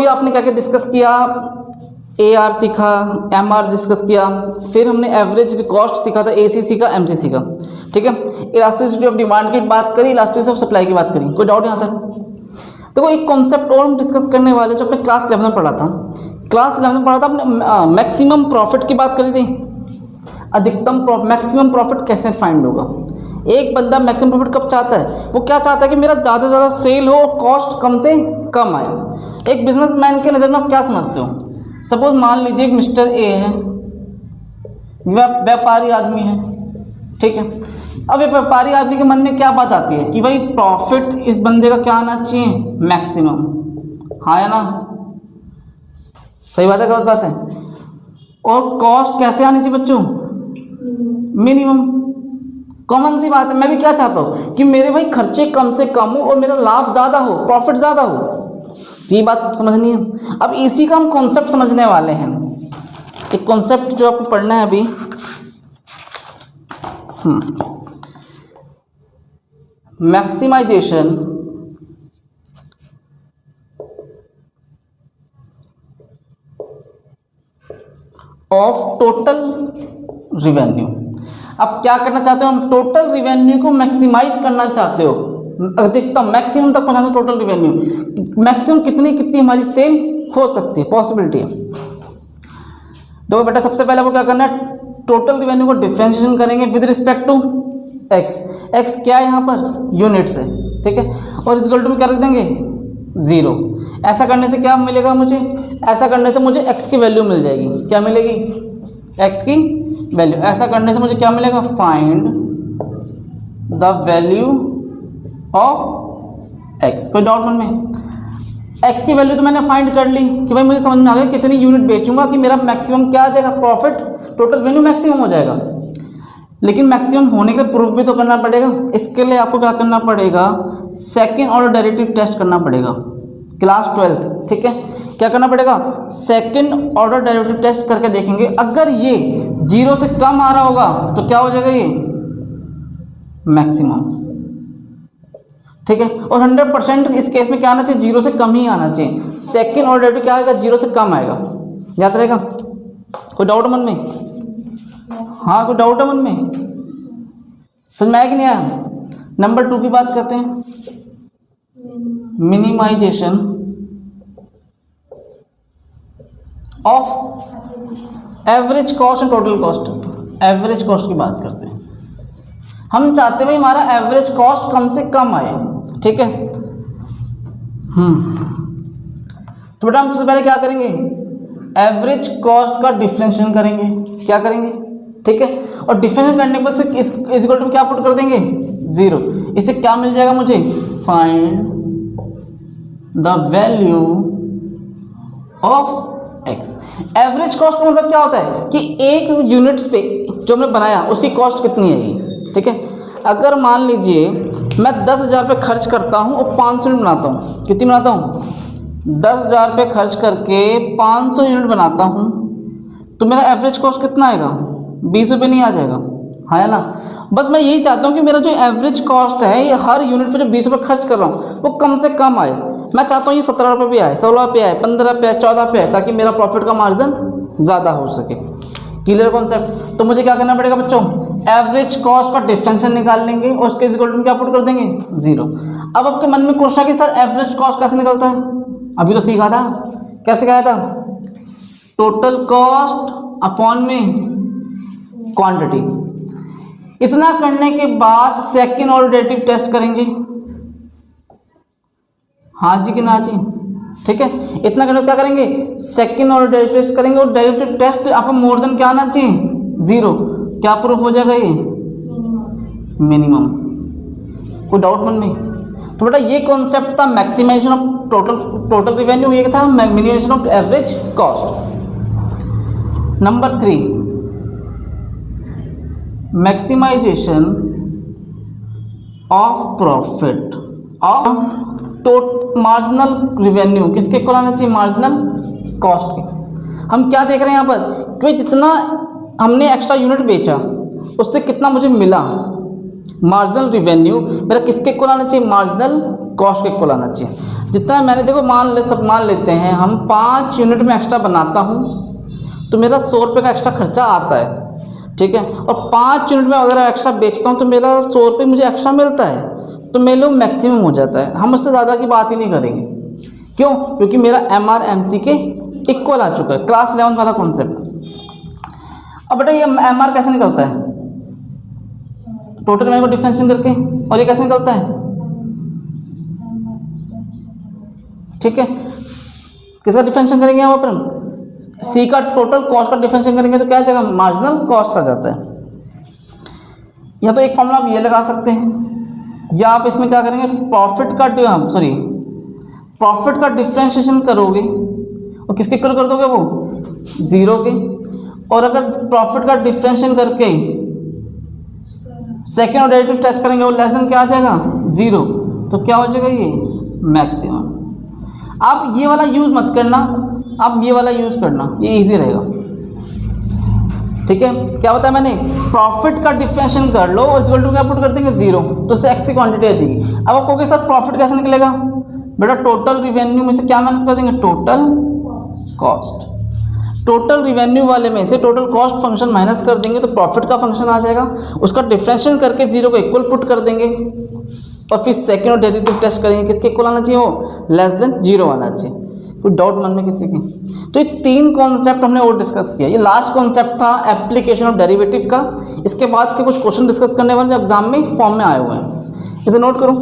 अभी आपने क्या क्या डिस्कस किया, AR सीखा, MR डिस्कस किया, फिर हमने एवरेज कॉस्ट सीखा था, AC सीखा, MC सीखा, ठीक है। इलास्टिसिटी ऑफ डिमांड की बात करी, इलास्टिसिटी ऑफ सप्लाई की बात करी, कोई डाउट यहाँ तक? देखो एक कॉन्सेप्ट और हम डिस्कस करने वाले जो अपने क्लास 11 में पढ़ा था, क्लास 11 में पढ़ा था अपने मैक्सिमम प्रॉफिट की बात करी थी। अधिकतम मैक्सिमम प्रॉफिट कैसे फाइंड होगा? एक बंदा मैक्सिमम प्रॉफिट कब चाहता है? वो क्या चाहता है कि मेरा ज़्यादा से ज़्यादा सेल हो और कॉस्ट कम से कम आए। एक बिजनेसमैन के नज़र में आप क्या समझते हो? सपोज मान लीजिए एक मिस्टर ए है, व्यापारी आदमी है, ठीक है। अब ये व्यापारी आदमी के मन में क्या बात आती है कि भाई प्रॉफिट इस बंदे का क्या आना चाहिए? मैक्सिमम, हाँ या ना? सही बात है, गलत बात है? और कॉस्ट कैसे आनी चाहिए बच्चों? मिनिमम। कॉमन सी बात है, मैं भी क्या चाहता हूँ कि मेरे भाई खर्चे कम से कम हो और मेरा लाभ ज़्यादा हो, प्रॉफिट ज़्यादा हो। ये बात समझनी है। अब इसी का हम कॉन्सेप्ट समझने वाले हैं। एक कॉन्सेप्ट जो आपको पढ़ना है अभी, मैक्सिमाइजेशन ऑफ टोटल रिवेन्यू। अब क्या करना चाहते हो? हम टोटल रिवेन्यू को मैक्सिमाइज करना चाहते हो, अधिकतम मैक्सिमम तक पहुंचाना। टोटल रिवेन्यू मैक्सिमम कितनी हमारी सेल हो सकती है, पॉसिबिलिटी है। देखो बेटा, सबसे पहले आपको क्या करना है, टोटल रिवेन्यू को डिफरेंशिएशन करेंगे with respect to X. X क्या है यहाँ पर? यूनिट्स है, ठीक है। और इस इक्वल टू में क्या रख देंगे? 0। ऐसा करने से क्या मिलेगा मुझे? ऐसा करने से मुझे एक्स की वैल्यू मिल जाएगी। क्या मिलेगी? एक्स की वैल्यू। ऐसा करने से मुझे क्या मिलेगा? Find the value of x. कोई डाउट मन में? एक्स की वैल्यू तो मैंने फाइंड कर ली कि भाई मुझे समझ में आ गया कितनी यूनिट बेचूंगा कि मेरा मैक्सिमम क्या आ जाएगा, प्रॉफिट, टोटल वैल्यू मैक्सिमम हो जाएगा। लेकिन मैक्सिमम होने के प्रूफ भी तो करना पड़ेगा। इसके लिए आपको क्या करना पड़ेगा? सेकेंड ऑर्डर डेरिवेटिव टेस्ट करना पड़ेगा, क्लास 12th, ठीक है। क्या करना पड़ेगा? सेकेंड ऑर्डर डेरिवेटिव टेस्ट करके देखेंगे। अगर ये 0 से कम आ रहा होगा तो क्या हो जाएगा? ये मैक्सिमम, ठीक है। और 100% इस केस में क्या आना चाहिए? 0 से कम ही आना चाहिए। सेकेंड ऑर्डर डेरिवेटिव क्या आएगा? 0 से कम आएगा। याद रहेगा? कोई डाउट मन में? हाँ, कोई डाउट है मन में? समझ में आया कि नहीं आया? नंबर 2 की बात करते हैं, minimization of average cost and total cost. Average cost की बात करते हैं। हम चाहते हैं भाई हमारा एवरेज कॉस्ट कम से कम आए, ठीक है। तो बेटा हम सबसे पहले क्या करेंगे? एवरेज कॉस्ट का डिफरेंशिएशन करेंगे। क्या करेंगे? ठीक है। और डिफरेंशिएशन करने के बाद इस इक्वल टू क्या पुट कर देंगे? 0। इससे क्या मिल जाएगा मुझे? Find the value of x. Average cost का मतलब क्या होता है कि एक यूनिट्स पे जो हमने बनाया उसकी कॉस्ट कितनी है, ठीक है। अगर मान लीजिए मैं 10,000 रुपये खर्च करता हूँ और 500 यूनिट बनाता हूँ। कितनी बनाता हूँ? 10,000 रुपये खर्च करके 500 यूनिट बनाता हूँ, तो मेरा एवरेज कॉस्ट कितना आएगा? 20 रुपये नहीं आ जाएगा, हाँ या ना? बस मैं यही चाहता हूँ कि मेरा जो एवरेज कॉस्ट है, ये हर यूनिट पे जो 20 रुपये खर्च कर रहा हूँ वो कम से कम आए। मैं चाहता हूँ ये 17 रुपये पे आए, 16 पे आए, 15 पे आए, 14 पे आए, ताकि मेरा प्रॉफिट का मार्जिन ज़्यादा हो सके। Clear concept? तो मुझे क्या करना पड़ेगा बच्चों? एवरेज कॉस्ट का डिफरेंशियल निकाल लेंगे और उसके इक्वल टू क्या पुट कर देंगे? 0। अब आपके मन में क्वेश्चन है कि सर एवरेज कॉस्ट कैसे निकलता है? अभी तो सीखा था। क्या सिखाया था? टोटल कॉस्ट अपॉन में क्वांटिटी। इतना करने के बाद सेकेंड ऑर्डर डेरिवेटिव टेस्ट करेंगे, हाँ जी कि ना जी, ठीक है। इतना करने क्या करेंगे? सेकेंड ऑर्डर डेरिवेटिव टेस्ट करेंगे और डेरिवेटिव टेस्ट आपका मोर देन क्या आना चाहिए? 0। क्या प्रूफ हो जाएगा? ये मिनिमम। कोई डाउट मन में? तो बेटा ये कॉन्सेप्ट था मैक्सिमाइजेशन ऑफ टोटल रिवेन्यू, ये था minimization of average cost. Number 3, maximization of profit of marginal revenue. किसके इक्वल आना चाहिए? मार्जिनल कॉस्ट के। हम क्या देख रहे हैं यहाँ पर कि जितना हमने एक्स्ट्रा यूनिट बेचा उससे कितना मुझे मिला। मार्जिनल रिवेन्यू मेरा किसके इक्वल आना चाहिए? मार्जिनल कॉस्ट के इक्वल आना चाहिए। जितना मैंने देखो मान लेते हैं हम 5 यूनिट में एक्स्ट्रा बनाता हूँ तो मेरा 100 रुपये का एक्स्ट्रा खर्चा आता है, ठीक है, और 5 यूनिट में अगर एक्स्ट्रा बेचता हूँ तो मेरा 100 रुपये मुझे एक्स्ट्रा मिलता है, तो मेरे लिए मैक्सिमम हो जाता है। हम उससे ज़्यादा की बात ही नहीं करेंगे, क्यों? क्योंकि मेरा MR MC के इक्वल आ चुका है, क्लास 11 वाला कॉन्सेप्ट। अब बेटा ये MR कैसे निकलता है? टोटल रिवेन्यू को डिफरेंशिएट करके। और ये कैसे निकलता है? ठीक है, किसका डिफरेंशिएट करेंगे यहाँ पर हम? C का टोटल कॉस्ट का डिफरेंशिएट करेंगे तो क्या आ जाएगा? मार्जिनल कॉस्ट आ जाता है। या तो एक फॉर्मूला आप ये लगा सकते हैं, या आप इसमें क्या करेंगे, प्रॉफिट का डिफरेंशिएशन करोगे और किसके इक्वल कर दोगे? वो 0 के। और अगर प्रॉफिट का डिफरेंशिएशन करके सेकेंड और डेरिवेटिव टेस्ट करेंगे, वो लेस देन क्या आ जाएगा? 0। तो क्या हो जाएगा? ये मैक्सिमम। आप ये वाला यूज़ मत करना, आप ये वाला यूज़ करना, ये इजी रहेगा, ठीक है। क्या बताया मैंने? प्रॉफिट का डिफरेंशिएशन कर लो और इक्वल टू क्या पुट कर देंगे? 0, तो इससे एक्स की क्वांटिटी आ जाएगी। अब आप कहोगे सर प्रॉफिट कैसे निकलेगा? बेटा टोटल रिवेन्यू में से क्या माइनस कर देंगे? Total cost. टोटल रिवेन्यू वाले में से टोटल कॉस्ट फंक्शन माइनस कर देंगे तो प्रॉफिट का फंक्शन आ जाएगा, उसका डिफरेंशिएशन करके 0 को इक्वल पुट कर देंगे और फिर सेकेंड और डेरिवेटिव टेस्ट करेंगे, किसके इक्वल आना चाहिए? वो लेस देन 0 आना चाहिए। कोई डाउट मन में किसी की? तो ये 3 कॉन्सेप्ट हमने और डिस्कस किया। ये लास्ट कॉन्सेप्ट था एप्लीकेशन ऑफ डेरिवेटिव का। इसके बाद के कुछ क्वेश्चन डिस्कस करने वाले जो एग्जाम में फॉर्म में आए हुए हैं, इसे नोट करो।